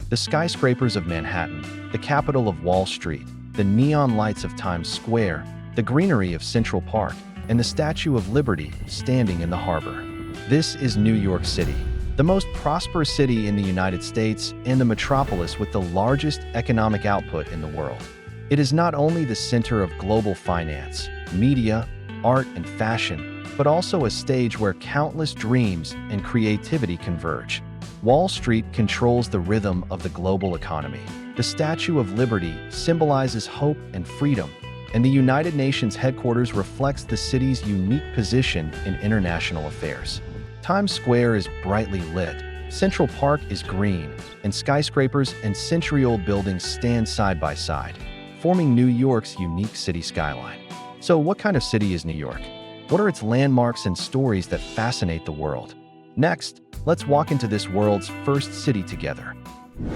The skyscrapers of Manhattan, the capital of Wall Street, the neon lights of Times Square, the greenery of Central Park, and the Statue of Liberty standing in the harbor. This is New York City, the most prosperous city in the United States and the metropolis with the largest economic output in the world. It is not only the center of global finance, media, art, and fashion, but also a stage where countless dreams and creativity converge. Wall Street controls the rhythm of the global economy. The Statue of Liberty symbolizes hope and freedom, and the United Nations headquarters reflects the city's unique position in international affairs. Times Square is brightly lit, Central Park is green, and skyscrapers and century-old buildings stand side by side, forming New York's unique city skyline. So what kind of city is New York? What are its landmarks and stories that fascinate the world? Next, let's walk into this world's first city together.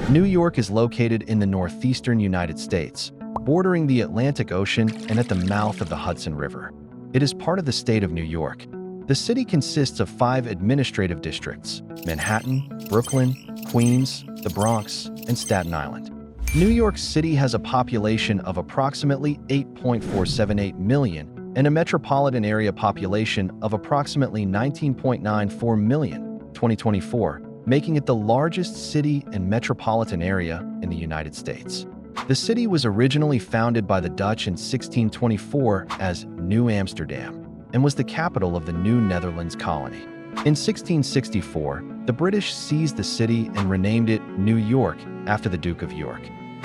New York is located in the northeastern United States, bordering the Atlantic Ocean and at the mouth of the Hudson River. It is part of the state of New York. The city consists of 5 administrative districts: Manhattan, Brooklyn, Queens, the Bronx, and Staten Island. New York City has a population of approximately 8.478 million and a metropolitan area population of approximately 19.94 million, 2024, making it the largest city and metropolitan area in the United States. The city was originally founded by the Dutch in 1624 as New Amsterdam and was the capital of the New Netherlands colony. In 1664, the British seized the city and renamed it New York after the Duke of York.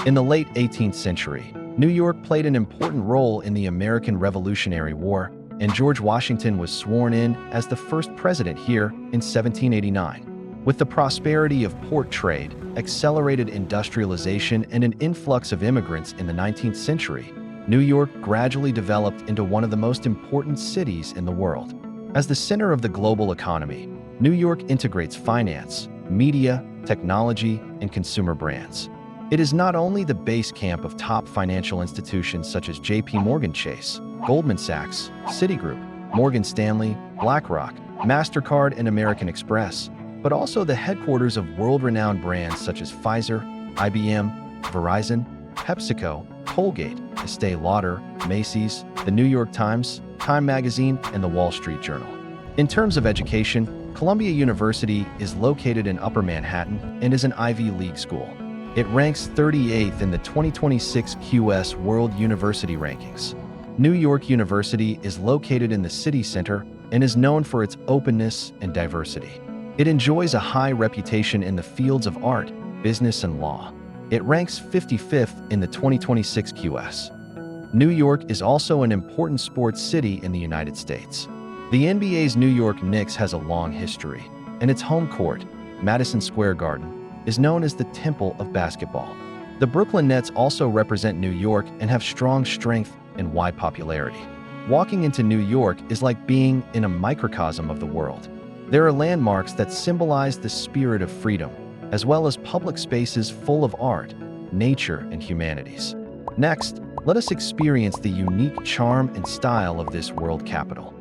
In the late 18th century, New York played an important role in the American Revolutionary War, and George Washington was sworn in as the first president here in 1789. With the prosperity of port trade, accelerated industrialization, and an influx of immigrants in the 19th century, New York gradually developed into one of the most important cities in the world. As the center of the global economy, New York integrates finance, media, technology, and consumer brands. It is not only the base camp of top financial institutions such as JP Chase, Goldman Sachs, Citigroup, Morgan Stanley, BlackRock, MasterCard, and American Express, but also the headquarters of world-renowned brands such as Pfizer, IBM, Verizon, PepsiCo, Colgate, Estee Lauder, Macy's, the New York Times, Time Magazine, and the Wall Street Journal. In terms of education, Columbia University is located in Upper Manhattan and is an Ivy League school. It ranks 38th in the 2026 QS World University Rankings. New York University is located in the city center and is known for its openness and diversity. It enjoys a high reputation in the fields of art, business, and law. It ranks 55th in the 2026 QS. New York is also an important sports city in the United States. The NBA's New York Knicks has a long history, and its home court, Madison Square Garden, is known as the Temple of Basketball. The Brooklyn Nets also represent New York and have strong strength and wide popularity. Walking into New York is like being in a microcosm of the world. There are landmarks that symbolize the spirit of freedom, as well as public spaces full of art, nature, and humanities. Next, let us experience the unique charm and style of this world capital.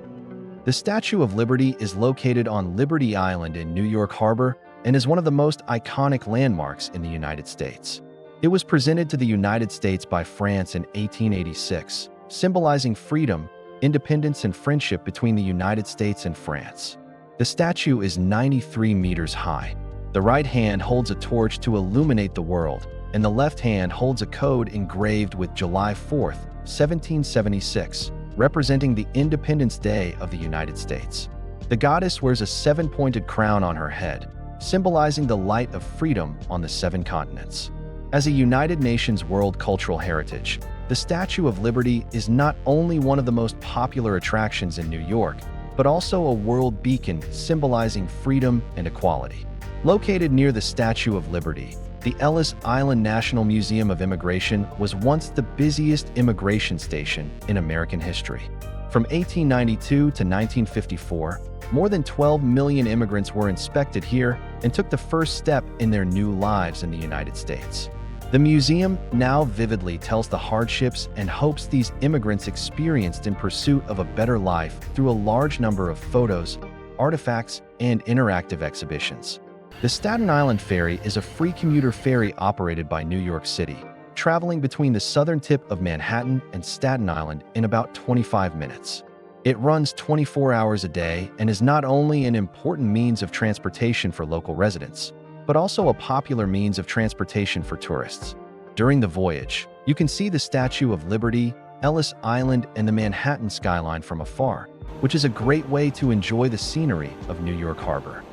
The Statue of Liberty is located on Liberty Island in New York Harbor and is one of the most iconic landmarks in the United States. It was presented to the United States by France in 1886, symbolizing freedom, independence, and friendship between the United States and France. The statue is 93 meters high. The right hand holds a torch to illuminate the world, and the left hand holds a code engraved with July 4th, 1776, representing the Independence Day of the United States. The goddess wears a 7-pointed crown on her head, symbolizing the light of freedom on the 7 continents. As a United Nations World Cultural Heritage, the Statue of Liberty is not only one of the most popular attractions in New York, but also a world beacon symbolizing freedom and equality. Located near the Statue of Liberty, the Ellis Island National Museum of Immigration was once the busiest immigration station in American history. From 1892 to 1954, more than 12 million immigrants were inspected here and took the first step in their new lives in the United States. The museum now vividly tells the hardships and hopes these immigrants experienced in pursuit of a better life through a large number of photos, artifacts, and interactive exhibitions. The Staten Island Ferry is a free commuter ferry operated by New York City, traveling between the southern tip of Manhattan and Staten Island in about 25 minutes. It runs 24 hours a day and is not only an important means of transportation for local residents, but also a popular means of transportation for tourists. During the voyage, you can see the Statue of Liberty, Ellis Island, and the Manhattan skyline from afar, which is a great way to enjoy the scenery of New York Harbor.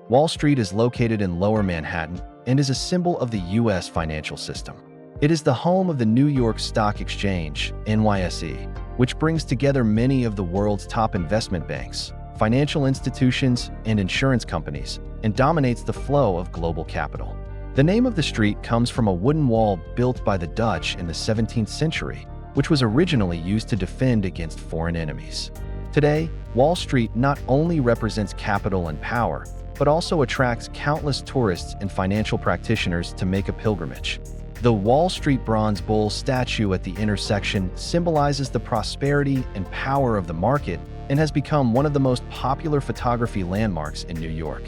Wall Street is located in Lower Manhattan and is a symbol of the U.S. financial system. It is the home of the New York Stock Exchange, NYSE, which brings together many of the world's top investment banks, financial institutions, and insurance companies, and dominates the flow of global capital. The name of the street comes from a wooden wall built by the Dutch in the 17th century, which was originally used to defend against foreign enemies. Today, Wall Street not only represents capital and power, but also attracts countless tourists and financial practitioners to make a pilgrimage. The Wall Street Bronze Bull statue at the intersection symbolizes the prosperity and power of the market and has become one of the most popular photography landmarks in New York.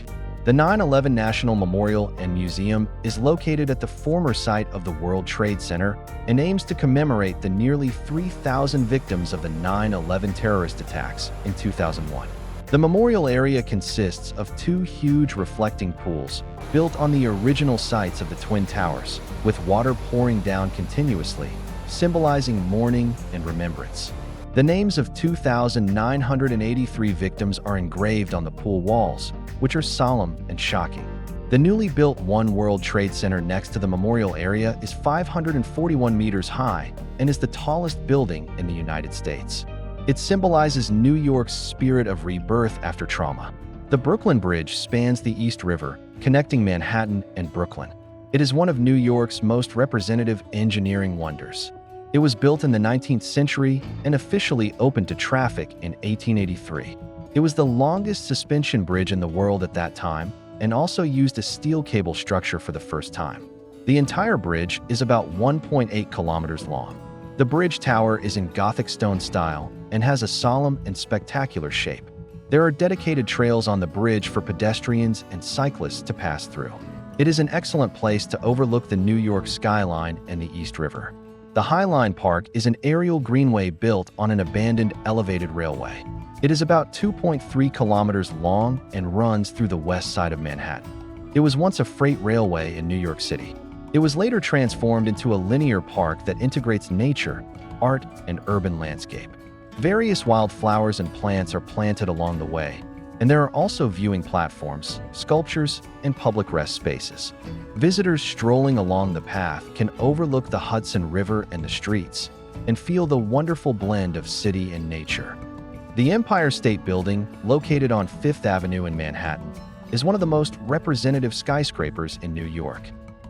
The 9/11 National Memorial and Museum is located at the former site of the World Trade Center and aims to commemorate the nearly 3,000 victims of the 9/11 terrorist attacks in 2001. The memorial area consists of two huge reflecting pools built on the original sites of the Twin Towers, with water pouring down continuously, symbolizing mourning and remembrance. The names of 2,983 victims are engraved on the pool walls, which are solemn and shocking. The newly built One World Trade Center next to the memorial area is 541 meters high and is the tallest building in the United States. It symbolizes New York's spirit of rebirth after trauma. The Brooklyn Bridge spans the East River, connecting Manhattan and Brooklyn. It is one of New York's most representative engineering wonders. It was built in the 19th century and officially opened to traffic in 1883. It was the longest suspension bridge in the world at that time and also used a steel cable structure for the first time. The entire bridge is about 1.8 kilometers long. The bridge tower is in Gothic stone style and has a solemn and spectacular shape. There are dedicated trails on the bridge for pedestrians and cyclists to pass through. It is an excellent place to overlook the New York skyline and the East River. The High Line Park is an aerial greenway built on an abandoned elevated railway. It is about 2.3 kilometers long and runs through the west side of Manhattan. It was once a freight railway in New York City. It was later transformed into a linear park that integrates nature, art, and urban landscape. Various wildflowers and plants are planted along the way, and there are also viewing platforms, sculptures, and public rest spaces. Visitors strolling along the path can overlook the Hudson River and the streets, and feel the wonderful blend of city and nature. The Empire State Building, located on Fifth Avenue in Manhattan, is one of the most representative skyscrapers in New York.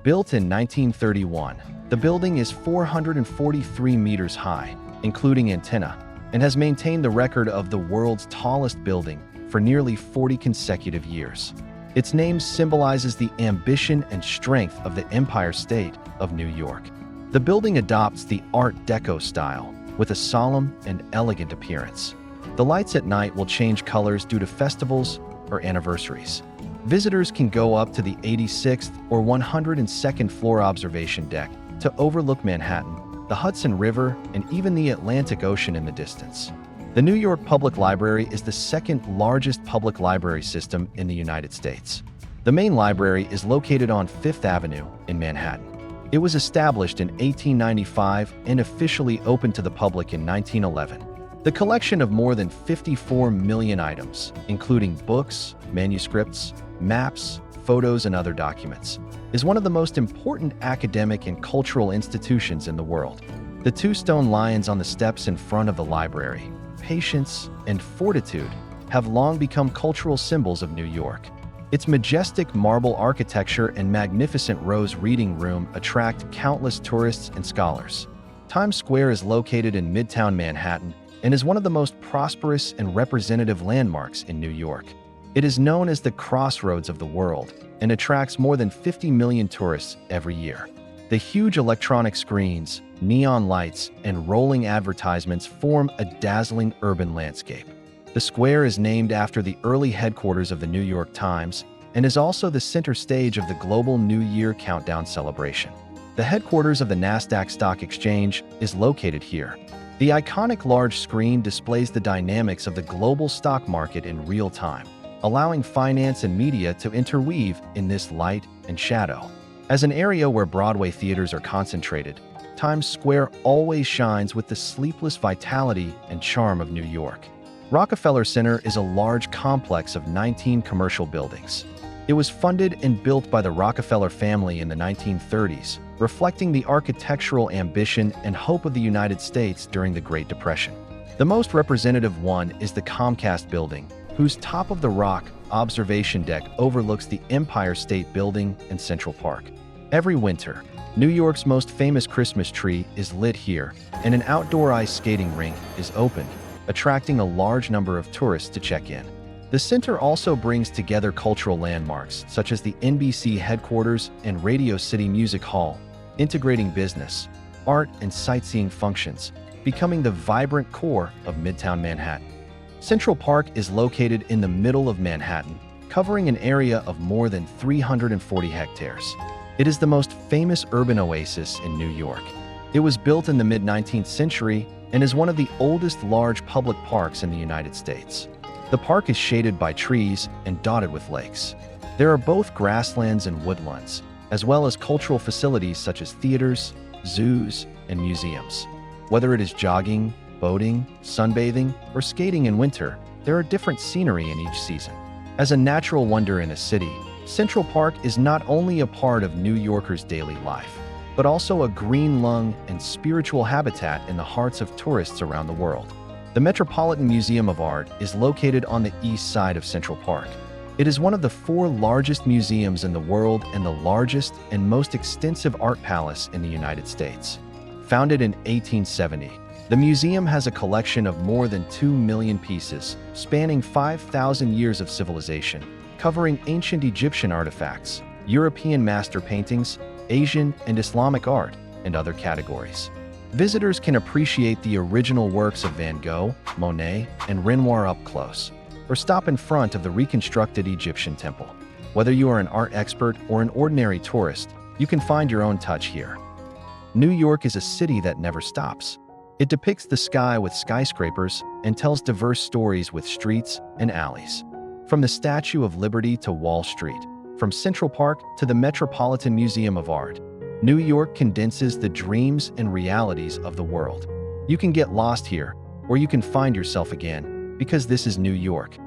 Built in 1931, the building is 443 meters high, including antenna, and has maintained the record of the world's tallest building for nearly 40 consecutive years. Its name symbolizes the ambition and strength of the Empire State of New York. The building adopts the Art Deco style, with a solemn and elegant appearance. The lights at night will change colors due to festivals or anniversaries. Visitors can go up to the 86th or 102nd floor observation deck to overlook Manhattan, the Hudson River, and even the Atlantic Ocean in the distance. The New York Public Library is the second largest public library system in the United States. The main library is located on Fifth Avenue in Manhattan. It was established in 1895 and officially opened to the public in 1911. The collection of more than 54 million items, including books, manuscripts, maps, photos, and other documents, is one of the most important academic and cultural institutions in the world. The two stone lions on the steps in front of the library, patience and fortitude, have long become cultural symbols of New York. Its majestic marble architecture and magnificent rose reading room attract countless tourists and scholars. Times Square is located in Midtown Manhattan and is one of the most prosperous and representative landmarks in New York. It is known as the crossroads of the world and attracts more than 50 million tourists every year. The huge electronic screens, neon lights, and rolling advertisements form a dazzling urban landscape. The square is named after the early headquarters of the New York Times and is also the center stage of the global New Year countdown celebration. The headquarters of the Nasdaq Stock Exchange is located here. The iconic large screen displays the dynamics of the global stock market in real time, allowing finance and media to interweave in this light and shadow. As an area where Broadway theaters are concentrated, Times Square always shines with the sleepless vitality and charm of New York. Rockefeller Center is a large complex of 19 commercial buildings. It was funded and built by the Rockefeller family in the 1930s, reflecting the architectural ambition and hope of the United States during the Great Depression. The most representative one is the Comcast Building, whose top of the rock observation deck overlooks the Empire State Building and Central Park. Every winter, New York's most famous Christmas tree is lit here, and an outdoor ice skating rink is opened, attracting a large number of tourists to check in. The center also brings together cultural landmarks such as the NBC headquarters and Radio City Music Hall, integrating business, art, and sightseeing functions, becoming the vibrant core of Midtown Manhattan. Central Park is located in the middle of Manhattan, covering an area of more than 340 hectares. It is the most famous urban oasis in New York. It was built in the mid-19th century and is one of the oldest large public parks in the United States. The park is shaded by trees and dotted with lakes. There are both grasslands and woodlands, as well as cultural facilities such as theaters, zoos, and museums. Whether it is jogging, boating, sunbathing, or skating in winter, there are different scenery in each season. As a natural wonder in a city, Central Park is not only a part of New Yorkers' daily life, but also a green lung and spiritual habitat in the hearts of tourists around the world. The Metropolitan Museum of Art is located on the east side of Central Park. It is one of the 4 largest museums in the world and the largest and most extensive art palace in the United States. Founded in 1870, the museum has a collection of more than 2 million pieces, spanning 5,000 years of civilization, covering ancient Egyptian artifacts, European master paintings, Asian and Islamic art, and other categories. Visitors can appreciate the original works of Van Gogh, Monet, and Renoir up close, or stop in front of the reconstructed Egyptian temple. Whether you are an art expert or an ordinary tourist, you can find your own touch here. New York is a city that never stops. It depicts the sky with skyscrapers and tells diverse stories with streets and alleys. From the Statue of Liberty to Wall Street, from Central Park to the Metropolitan Museum of Art, New York condenses the dreams and realities of the world. You can get lost here, or you can find yourself again, because this is New York.